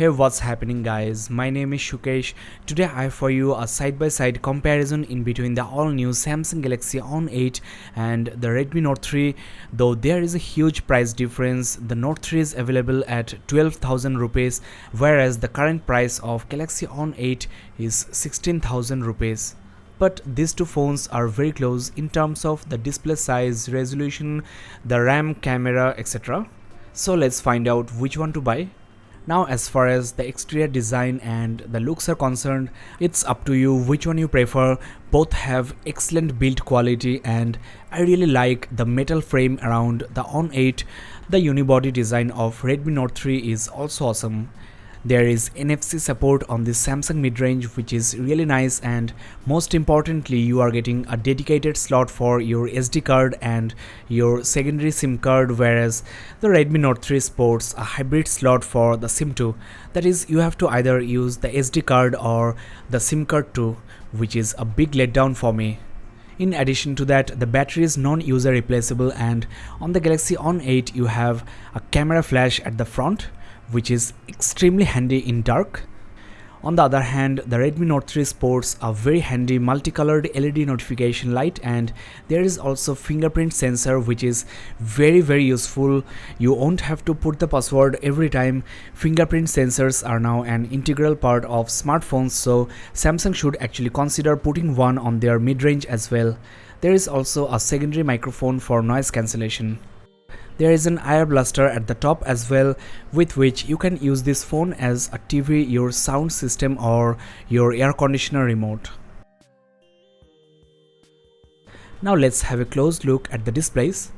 Hey, what's happening guys? My name is Sukesh. Today I have for you a side-by-side comparison in between the all-new Samsung Galaxy On8 and the Redmi Note 3. Though there is a huge price difference, the Note 3 is available at 12,000 rupees, whereas the current price of Galaxy On8 is 16,000 rupees. But these two phones are very close in terms of the display size, resolution, the RAM, camera, etc. So let's find out which one to buy. Now, as far as the exterior design and the looks are concerned, it's up to you which one you prefer. Both have excellent build quality and I really like the metal frame around the On8. The unibody design of Redmi Note 3 is also awesome. There is NFC support on this Samsung mid-range, which is really nice, and most importantly you are getting a dedicated slot for your SD card and your secondary SIM card, whereas the Redmi Note 3 sports a hybrid slot for the SIM 2. That is, you have to either use the SD card or the SIM card too, which is a big letdown for me. In addition to that, the battery is non-user replaceable, and on the Galaxy On8 you have a camera flash at the front, which is extremely handy in dark. On the other hand, the Redmi Note 3 sports a very handy multicolored LED notification light, and there is also fingerprint sensor, which is very useful. You won't have to put the password every time. Fingerprint sensors are now an integral part of smartphones, so Samsung should actually consider putting one on their mid-range as well. There is also a secondary microphone for noise cancellation. There is an air blaster at the top as well, with which you can use this phone as a TV, your sound system, or your air conditioner remote. Now let's have a close look at the displays.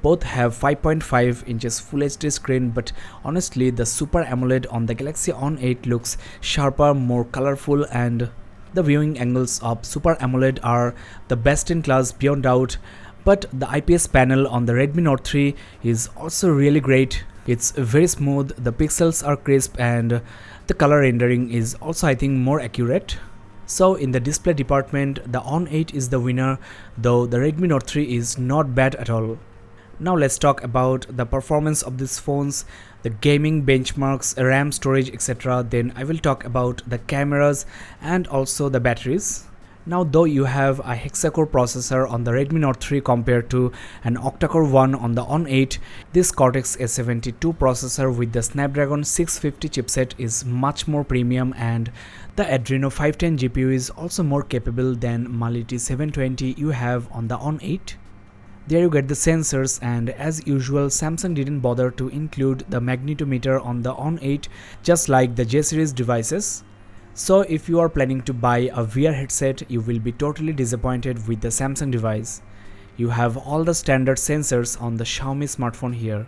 Both have 5.5 inches Full HD screen, but honestly the Super AMOLED on the Galaxy On8 looks sharper, more colorful, and the viewing angles of Super AMOLED are the best in class beyond doubt. But the IPS panel on the Redmi Note 3 is also really great. It's very smooth, the pixels are crisp, and the color rendering is also, I think, more accurate. So in the display department, the On8 is the winner, though the Redmi Note 3 is not bad at all. Now let's talk about the performance of these phones, the gaming benchmarks, RAM, storage, etc. Then I will talk about the cameras and also the batteries. Now, though you have a hexa-core processor on the Redmi Note 3 compared to an octa-core one on the On8, this Cortex A72 processor with the Snapdragon 650 chipset is much more premium, and the Adreno 510 GPU is also more capable than Mali T720 you have on the On8. There you get the sensors, and as usual Samsung didn't bother to include the magnetometer on the On8, just like the J series devices. So if you are planning to buy a VR headset, you will be totally disappointed with the Samsung device. You have all the standard sensors on the Xiaomi smartphone here.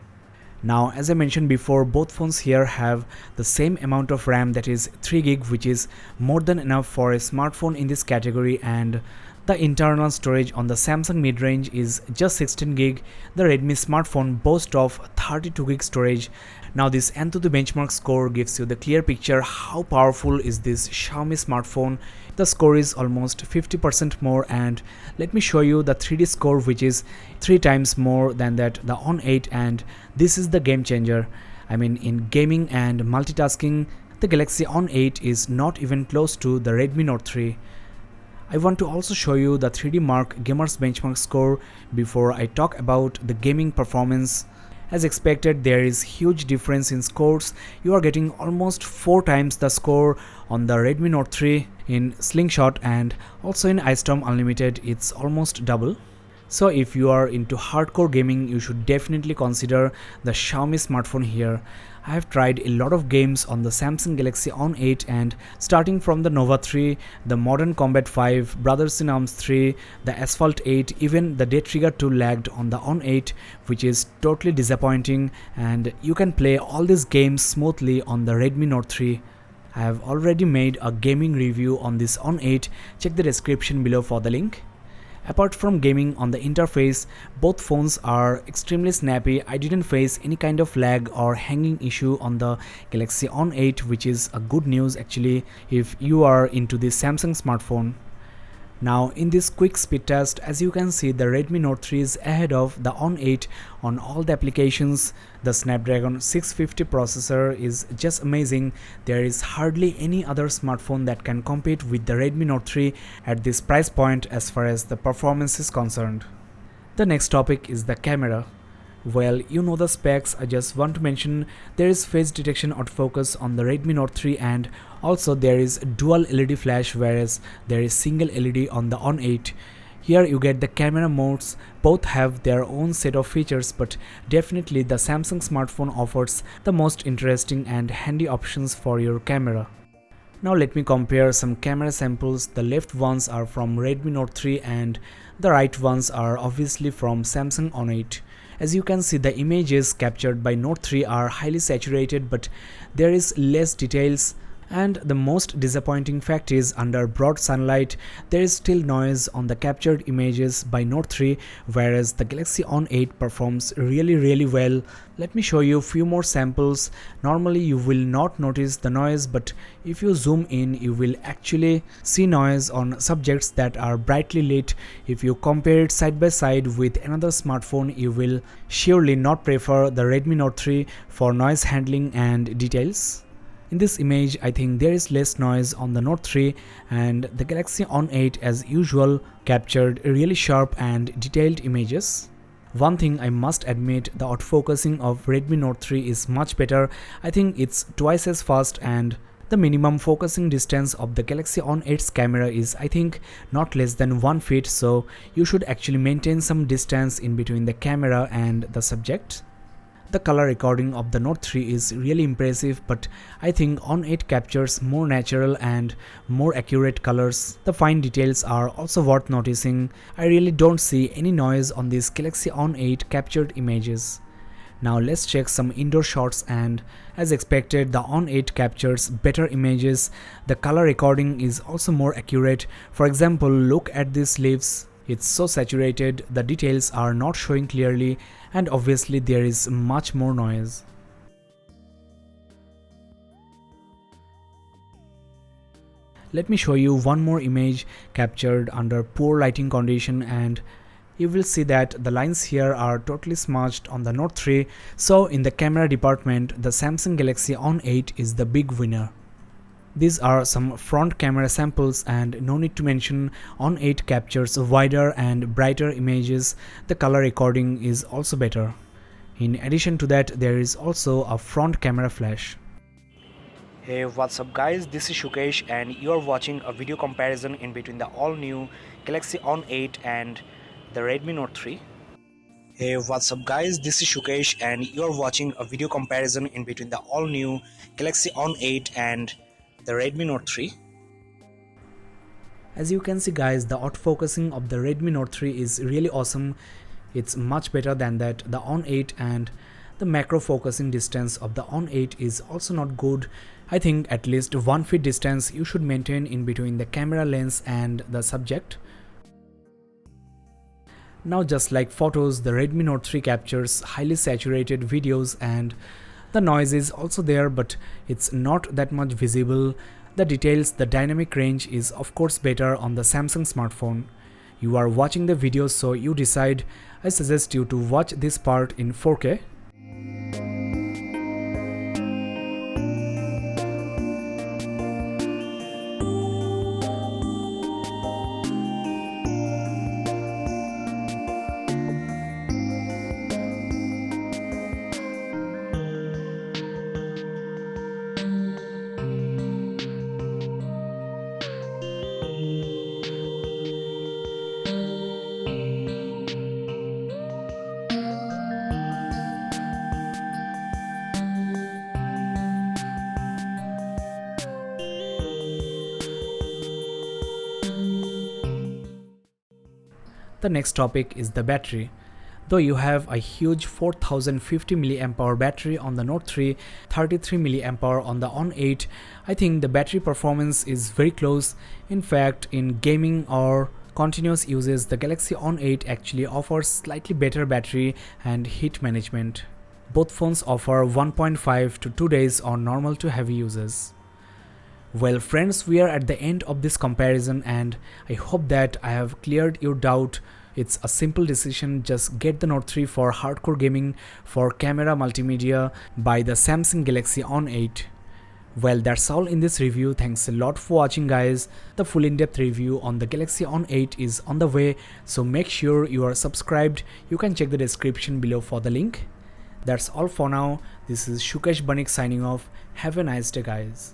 Now, as I mentioned before, both phones here have the same amount of RAM, that is 3GB, which is more than enough for a smartphone in this category, and the internal storage on the Samsung mid-range is just 16GB. The Redmi smartphone boasts of 32GB storage. Now this Antutu benchmark score gives you the clear picture how powerful is this Xiaomi smartphone. The score is almost 50% more, and let me show you the 3D score, which is 3 times more than that the On8, and this is the game changer. I mean, in gaming and multitasking, the Galaxy On8 is not even close to the Redmi Note 3. I want to also show you the 3D Mark Gamers benchmark score before I talk about the gaming performance. As expected, there is huge difference in scores. You are getting almost 4 times the score on the Redmi Note 3 in Slingshot, and also in Ice Storm Unlimited it's almost double. So if you are into hardcore gaming, you should definitely consider the Xiaomi smartphone here. I have tried a lot of games on the Samsung Galaxy On8, and starting from the Nova 3, the Modern Combat 5, Brothers in Arms 3, the Asphalt 8, even the Dead Trigger 2 lagged on the On8, which is totally disappointing, and you can play all these games smoothly on the Redmi Note 3. I have already made a gaming review on this On8, check the description below for the link. Apart from gaming on the interface, both phones are extremely snappy. I didn't face any kind of lag or hanging issue on the Galaxy On8, which is a good news actually if you are into this Samsung smartphone. Now in this quick speed test, as you can see, the Redmi Note 3 is ahead of the On8 on all the applications. The Snapdragon 650 processor is just amazing. There is hardly any other smartphone that can compete with the Redmi Note 3 at this price point as far as the performance is concerned. The next topic is the camera. Well, you know the specs. I just want to mention there is face detection autofocus on the Redmi Note 3, and also there is dual LED flash, whereas there is single LED on the On8. Here you get the camera modes. Both have their own set of features, but definitely the Samsung smartphone offers the most interesting and handy options for your camera. Now let me compare some camera samples. The left ones are from Redmi Note 3 and the right ones are obviously from Samsung On8. As you can see, the images captured by Note 3 are highly saturated, but there is less details. And the most disappointing fact is, under broad sunlight, there is still noise on the captured images by Note 3, whereas the Galaxy On8 performs really well. Let me show you a few more samples. Normally you will not notice the noise, but if you zoom in, you will actually see noise on subjects that are brightly lit. If you compare it side by side with another smartphone, you will surely not prefer the Redmi Note 3 for noise handling and details. In this image, I think there is less noise on the Note 3, and the Galaxy On8 as usual captured really sharp and detailed images. One thing I must admit, the autofocusing of Redmi Note 3 is much better. I think it's twice as fast, and the minimum focusing distance of the Galaxy On8's camera is, I think, not less than 1 feet, so you should actually maintain some distance in between the camera and the subject. The color recording of the Note 3 is really impressive, but I think On8 captures more natural and more accurate colors. The fine details are also worth noticing. I really don't see any noise on these Galaxy On8 captured images. Now let's check some indoor shots, and as expected, the On8 captures better images. The color recording is also more accurate. For example, look at these leaves. It's so saturated, the details are not showing clearly, and obviously there is much more noise. Let me show you one more image captured under poor lighting condition, and you will see that the lines here are totally smudged on the Note 3. So in the camera department, the Samsung Galaxy On8 is the big winner. These are some front camera samples, and no need to mention, On8 captures wider and brighter images. The color recording is also better. In addition to that, there is also a front camera flash. Hey, what's up guys, this is Sukesh, and you are watching a video comparison in between the all-new Galaxy On8 and the Redmi Note 3. Hey, what's up guys, this is Sukesh, and you are watching a video comparison in between the all-new Galaxy On8 and the Redmi Note 3. As you can see guys, the autofocusing of the Redmi Note 3 is really awesome. It's much better than that the On8, and the macro focusing distance of the On8 is also not good. I think at least 1 feet distance you should maintain in between the camera lens and the subject. Now, just like photos, the Redmi Note 3 captures highly saturated videos, and the noise is also there, but it's not that much visible. The details, the dynamic range is of course better on the Samsung smartphone. You are watching the video, so you decide. I suggest you to watch this part in 4K. The next topic is the battery. Though you have a huge 4050 mAh battery on the Note 3, 33 mAh on the On8, I think the battery performance is very close. In fact, in gaming or continuous uses, the Galaxy On8 actually offers slightly better battery and heat management. Both phones offer 1.5 to 2 days on normal to heavy uses. Well friends, we are at the end of this comparison and I hope that I have cleared your doubt. It's a simple decision, just get the Note 3 for hardcore gaming, for camera multimedia, buy the Samsung Galaxy On8. Well, that's all in this review. Thanks a lot for watching guys. The full in-depth review on the Galaxy On8 is on the way, so make sure you are subscribed. You can check the description below for the link. That's all for now. This is Sukesh Banik signing off. Have a nice day guys.